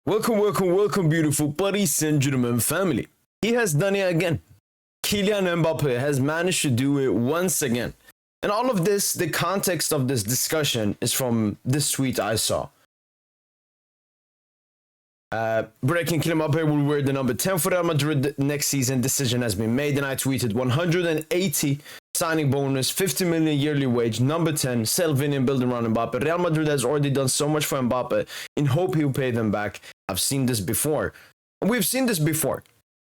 Welcome, beautiful Paris Saint-Germain family. He has done it again. Kylian Mbappe has managed to do it once again. And all of this, the context of this discussion is from this tweet I saw. Breaking: Kylian Mbappe will wear the number 10 for Real Madrid next season. Decision has been made, and I tweeted 180 signing bonus, 50 million yearly wage, number 10, sell Vini and build around Mbappe. Real Madrid has already done so much for Mbappe in hope he'll pay them back. I've seen this before. We've seen this before.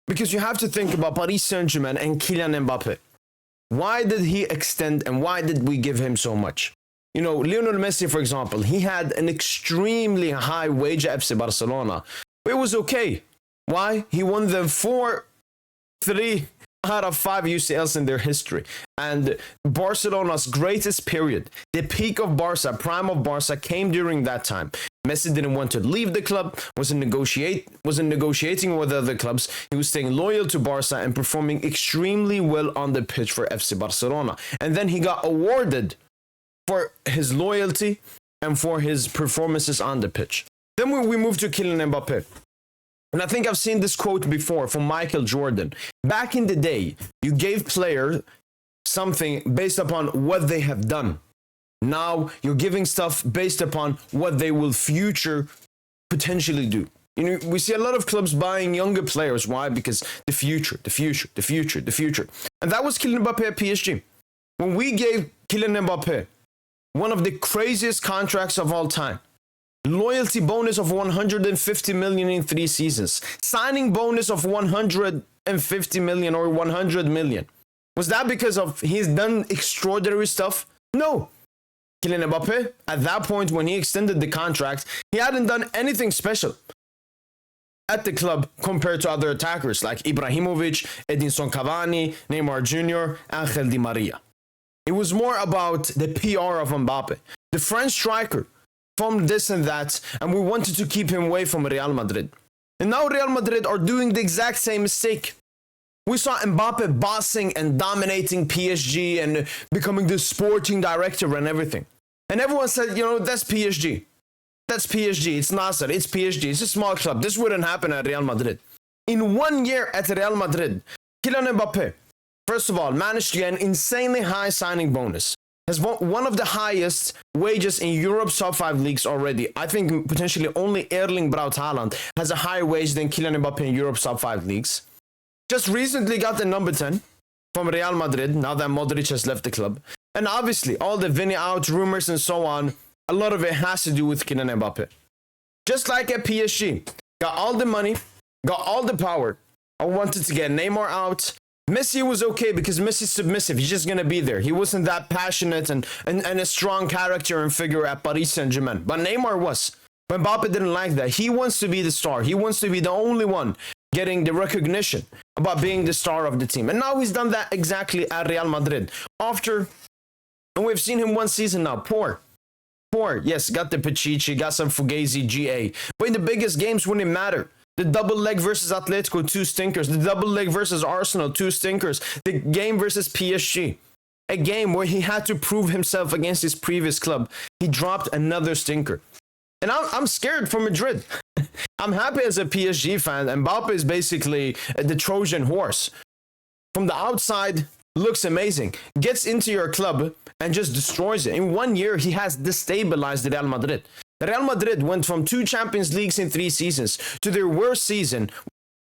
Because you have to think about Paris Saint-Germain and Kylian Mbappe. Why did he extend and why did we give him so much? You know, Lionel Messi, for example, he had an extremely high wage at FC Barcelona. But it was okay. Why? He won them 3 out of 5 UCLs in their history. And Barcelona's greatest period, the peak of Barca, prime of Barca, came during that time. Messi didn't want to leave the club, wasn't negotiating with other clubs. He was staying loyal to Barca and performing extremely well on the pitch for FC Barcelona. And then he got awarded for his loyalty and for his performances on the pitch. Then we move to Kylian Mbappe. And I think I've seen this quote before from Michael Jordan. Back in the day, you gave players something based upon what they have done. Now you're giving stuff based upon what they will future potentially do. You know, we see a lot of clubs buying younger players. Why? Because the future. And that was Kylian Mbappe at PSG. When we gave Kylian Mbappe one of the craziest contracts of all time, loyalty bonus of 150 million in 3 seasons, signing bonus of 150 million or 100 million. Was that because of he's done extraordinary stuff? No. Kylian Mbappe, at that point when he extended the contract, he hadn't done anything special at the club compared to other attackers like Ibrahimovic, Edinson Cavani, Neymar Jr., Angel Di Maria. It was more about the PR of Mbappe. The French striker from this and that, and we wanted to keep him away from Real Madrid. And now Real Madrid are doing the exact same mistake. We saw Mbappe bossing and dominating PSG and becoming the sporting director and everything. And everyone said, you know, that's PSG. That's PSG. It's Nasser. It's PSG. It's a small club. This wouldn't happen at Real Madrid. In 1 year at Real Madrid, Kylian Mbappe, first of all, managed to get an insanely high signing bonus. Has one of the highest wages in Europe's top 5 leagues already. I think potentially only Erling Braut Haaland has a higher wage than Kylian Mbappe in Europe's top 5 leagues. Just recently got the number 10 from Real Madrid, now that Modric has left the club. And obviously, all the Vini out rumors and so on, a lot of it has to do with Kylian Mbappe. Just like at PSG, got all the money, got all the power. I wanted to get Neymar out. Messi was okay because Messi's submissive. He's just going to be there. He wasn't that passionate and a strong character and figure at Paris Saint-Germain. But Neymar was. But Mbappe didn't like that. He wants to be the star. He wants to be the only one getting the recognition about being the star of the team. And now he's done that exactly at Real Madrid. And we've seen him 1 season now. Poor. Yes, got the Pichichi, got some Fugazi, GA. But in the biggest games wouldn't matter. The double leg versus Atletico, 2 stinkers. The double leg versus Arsenal, 2 stinkers. The game versus PSG, a game where he had to prove himself against his previous club. He dropped another stinker. And I'm scared for Madrid. I'm happy as a PSG fan. Mbappe is basically the Trojan horse. From the outside, looks amazing. Gets into your club and just destroys it. In 1 year, he has destabilized Real Madrid. Real Madrid went from 2 Champions Leagues in 3 seasons to their worst season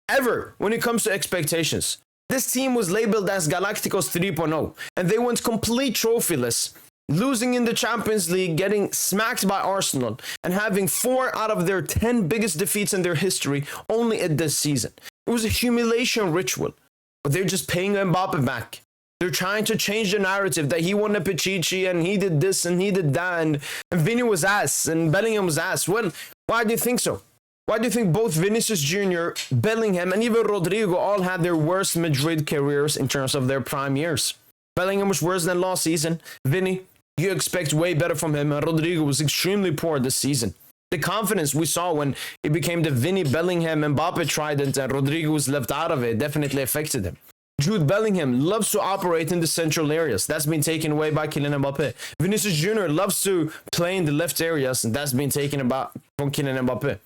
ever when it comes to expectations. This team was labeled as Galacticos 3.0, and they went complete trophyless, losing in the Champions League, getting smacked by Arsenal, and having 4 out of their 10 biggest defeats in their history only at this season. It was a humiliation ritual, but they're just paying Mbappe back. They're trying to change the narrative that he won a Pichichi and he did this and he did that and Vini was ass and Bellingham was ass. Well, why do you think so? Why do you think both Vinicius Jr., Bellingham, and even Rodrigo all had their worst Madrid careers in terms of their prime years? Bellingham was worse than last season. Vini, you expect way better from him. And Rodrigo was extremely poor this season. The confidence we saw when it became the Vini, Bellingham, Mbappe trident and Rodrigo was left out of it definitely affected him. Jude Bellingham loves to operate in the central areas. That's been taken away by Kylian Mbappe. Vinicius Jr. loves to play in the left areas, and that's been taken from Kylian Mbappe.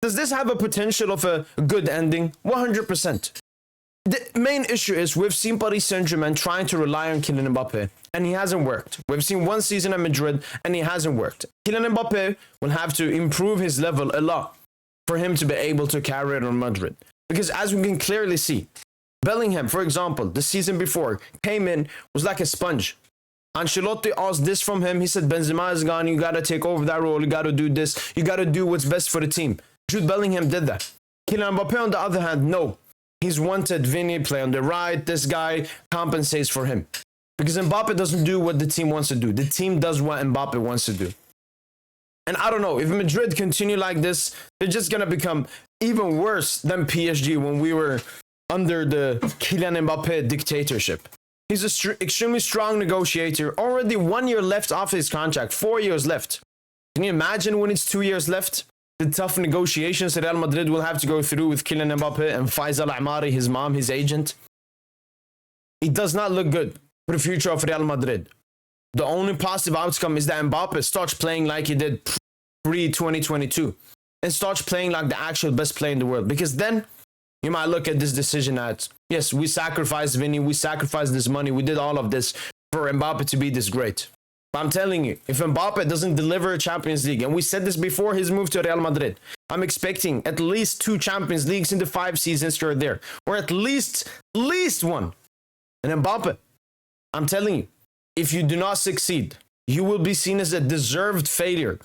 Does this have a potential of a good ending? 100%. The main issue is we've seen Paris Saint-Germain trying to rely on Kylian Mbappe, and he hasn't worked. We've seen one season at Madrid, and he hasn't worked. Kylian Mbappe will have to improve his level a lot for him to be able to carry it on Madrid. Because as we can clearly see, Bellingham, for example, the season before, came in, was like a sponge. Ancelotti asked this from him. He said, Benzema is gone. You got to take over that role. You got to do this. You got to do what's best for the team. Jude Bellingham did that. Kylian Mbappe, on the other hand, no. He's wanted Vinny play on the right. This guy compensates for him. Because Mbappe doesn't do what the team wants to do. The team does what Mbappe wants to do. And I don't know, if Madrid continue like this, they're just going to become even worse than PSG when we were under the Kylian Mbappe dictatorship. He's an extremely strong negotiator. Already 1 year left off his contract. 4 years left. Can you imagine when it's 2 years left? The tough negotiations that Real Madrid will have to go through with Kylian Mbappe and Faisal Amari, his mom, his agent. It does not look good for the future of Real Madrid. The only positive outcome is that Mbappe starts playing like he did pre-2022 and starts playing like the actual best player in the world. Because then you might look at this decision as, yes, we sacrificed Vinny, we sacrificed this money, we did all of this for Mbappe to be this great. But I'm telling you, if Mbappe doesn't deliver a Champions League, and we said this before his move to Real Madrid, I'm expecting at least 2 Champions Leagues in the 5 seasons you're there, or at least one. And Mbappe, I'm telling you, if you do not succeed, you will be seen as a deserved failure.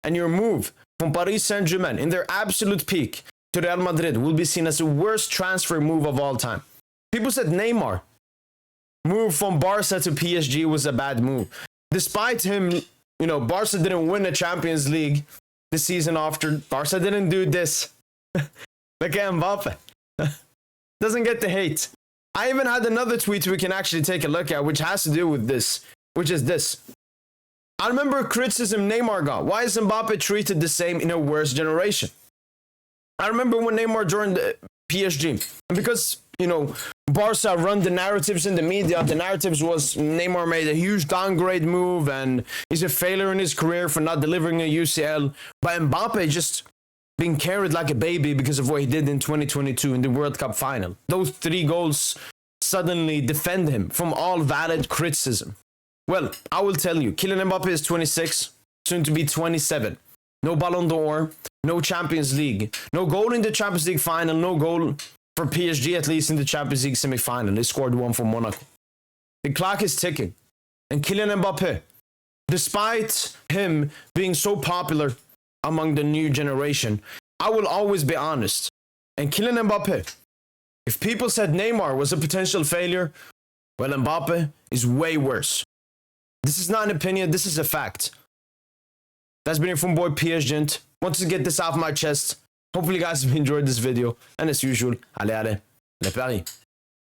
And your move from Paris Saint-Germain in their absolute peak to Real Madrid will be seen as the worst transfer move of all time. People said Neymar move from Barca to PSG was a bad move. Despite him, Barca didn't win a Champions League the season after. Barca didn't do this. Look at Mbappe. Doesn't get the hate. I even had another tweet we can actually take a look at, which has to do with this, which is this. I remember criticism Neymar got. Why is Mbappe treated the same in a worse generation? I remember when Neymar joined PSG. And because, Barca run the narratives in the media, the narratives was Neymar made a huge downgrade move and he's a failure in his career for not delivering a UCL. But Mbappe just being carried like a baby because of what he did in 2022 in the World Cup final. Those 3 goals suddenly defend him from all valid criticism. Well, I will tell you, Kylian Mbappe is 26, soon to be 27. No Ballon d'Or, no Champions League, no goal in the Champions League final, no goal for PSG, at least in the Champions League semi-final. They scored 1 for Monaco. The clock is ticking. And Kylian Mbappe, despite him being so popular among the new generation, I will always be honest. And Kylian Mbappe, if people said Neymar was a potential failure, well, Mbappe is way worse. This is not an opinion, this is a fact. That's been it from boy PSG. Want to get this off my chest. Hopefully you guys have enjoyed this video. And as usual, allez, le Paris.